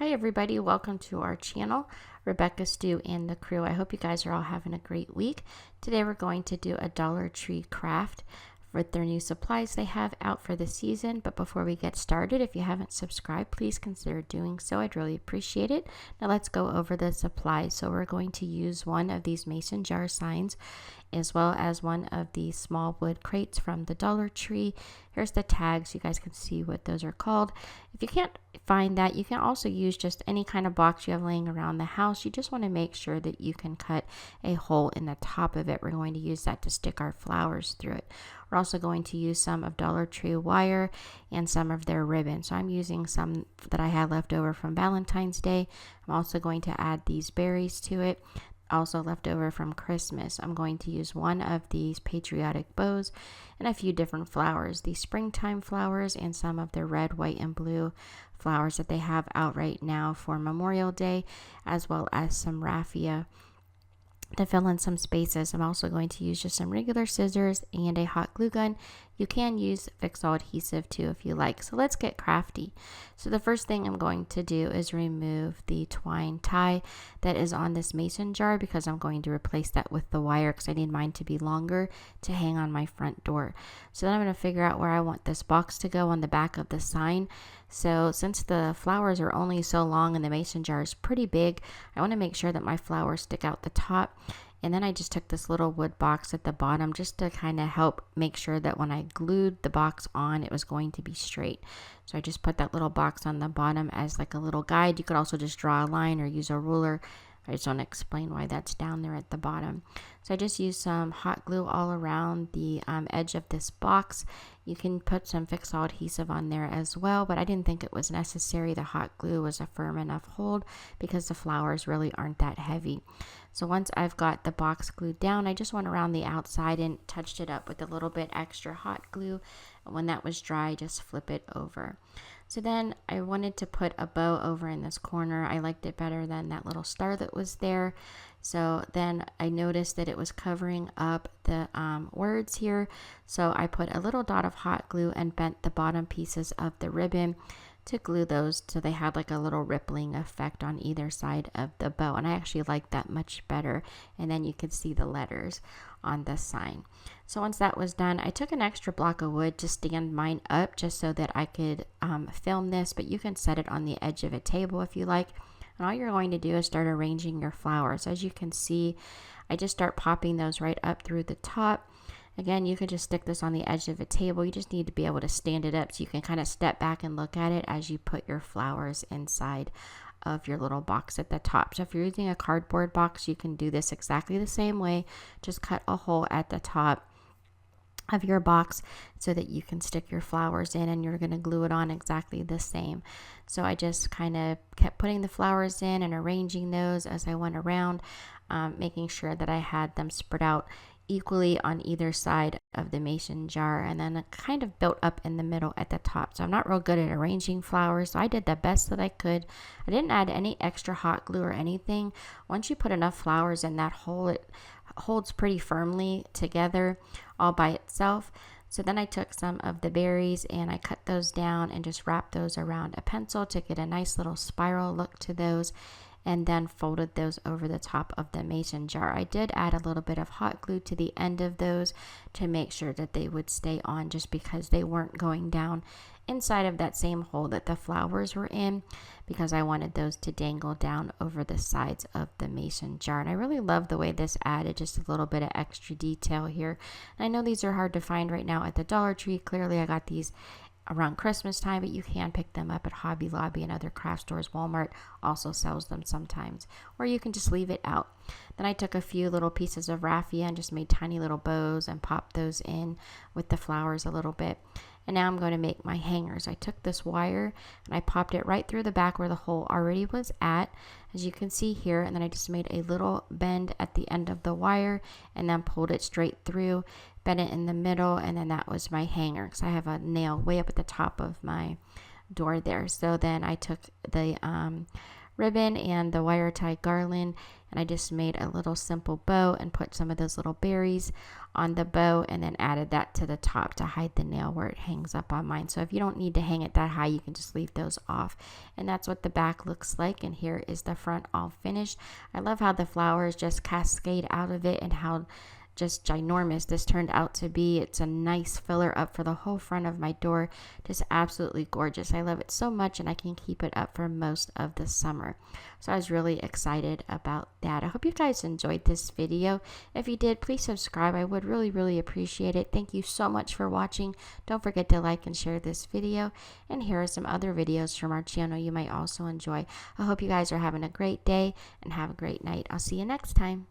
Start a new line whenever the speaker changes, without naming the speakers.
Hi everybody, welcome to our channel, Rebecca, Stu, and the crew. I hope you guys are all having a great week. Today we're going to do a Dollar Tree craft with their new supplies they have out for the season. But before we get started, if you haven't subscribed, please consider doing so. I'd really appreciate it. Now let's go over the supplies. So we're going to use one of these mason jar signs as well as one of these small wood crates from the Dollar Tree. Here's the tags. You guys can see what those are called. If you can't find that, you can also use just any kind of box you have laying around the house. You just want to make sure that you can cut a hole in the top of it. We're going to use that to stick our flowers through it. We're also going to use some of Dollar Tree wire and some of their ribbon. So I'm using some that I had left over from Valentine's Day. I'm also going to add these berries to it, also left over from Christmas. I'm going to use one of these patriotic bows and a few different flowers, the springtime flowers and some of the red, white, and blue flowers that they have out right now for Memorial Day, as well as some raffia to fill in some spaces. I'm also going to use just some regular scissors and a hot glue gun. You can use Fix-All adhesive too if you like. So let's get crafty. So the first thing I'm going to do is remove the twine tie that is on this mason jar, because I'm going to replace that with the wire because I need mine to be longer to hang on my front door. So then I'm going to figure out where I want this box to go on the back of the sign. So since the flowers are only so long and the mason jar is pretty big, I want to make sure that my flowers stick out the top. And then I just took this little wood box at the bottom just to kind of help make sure that when I glued the box on, it was going to be straight. So I just put that little box on the bottom as like a little guide. You could also just draw a line or use a ruller. I just want to explain why that's down there at the bottom. So I just used some hot glue all around the edge of this box. You can put some Fix-All adhesive on there as well, but I didn't think it was necessary. The hot glue was a firm enough hold because the flowers really aren't that heavy. So once I've got the box glued down, I just went around the outside and touched it up with a little bit extra hot glue. And when that was dry, just flip it over. So then I wanted to put a bow over in this corner. I liked it better than that little star that was there. So then I noticed that it was covering up the words here. So I put a little dot of hot glue and bent the bottom pieces of the ribbon to glue those so they had like a little rippling effect on either side of the bow. And I actually like that much better. And then you could see the letters on the sign. So once that was done, I took an extra block of wood to stand mine up just so that I could film this, but you can set it on the edge of a table if you like. And all you're going to do is start arranging your flowers. As you can see, I just start popping those right up through the top. Again, you can just stick this on the edge of a table. You just need to be able to stand it up so you can kind of step back and look at it as you put your flowers inside of your little box at the top. So if you're using a cardboard box, you can do this exactly the same way. Just cut a hole at the top of your box so that you can stick your flowers in, and you're going to glue it on exactly the same. So I just kind of kept putting the flowers in and arranging those as I went around, making sure that I had them spread out equally on either side of the mason jar, and then it kind of built up in the middle at the top. So I'm not real good at arranging flowers, so I did the best that I could. I didn't add any extra hot glue or anything. Once you put enough flowers in that hole, it holds pretty firmly together all by itself. So then I took some of the berries and I cut those down and just wrapped those around a pencil to get a nice little spiral look to those, and then folded those over the top of the mason jar. I did add a little bit of hot glue to the end of those to make sure that they would stay on, just because they weren't going down inside of that same hole that the flowers were in, because I wanted those to dangle down over the sides of the mason jar. And I really love the way this added just a little bit of extra detail here. And I know these are hard to find right now at the Dollar Tree. Clearly I got these around Christmas time, but you can pick them up at Hobby Lobby and other craft stores. Walmart also sells them sometimes, or you can just leave it out. Then I took a few little pieces of raffia and just made tiny little bows and popped those in with the flowers a little bit. And now I'm going to make my hangers. I took this wire and I popped it right through the back where the hole already was at, as you can see here, and then I just made a little bend at the end of the wire and then pulled it straight through, bent it in the middle, and then that was my hanger, because I have a nail way up at the top of my door there. So then I took the ribbon and the wire tie garland and I just made a little simple bow and put some of those little berries on the bow and then added that to the top to hide the nail where it hangs up on mine. So if you don't need to hang it that high, you can just leave those off. And that's what the back looks like, and here is the front all finished. I love how the flowers just cascade out of it and how just ginormous this turned out to be. It's a nice filler up for the whole front of my door. Just absolutely gorgeous. I love it so much, and I can keep it up for most of the summer. So I was really excited about that. I hope you guys enjoyed this video. If you did, please subscribe. I would really appreciate it. Thank you so much for watching. Don't forget to like and share this video. And here are some other videos from our channel you might also enjoy. I hope you guys are having a great day and have a great night. I'll see you next time.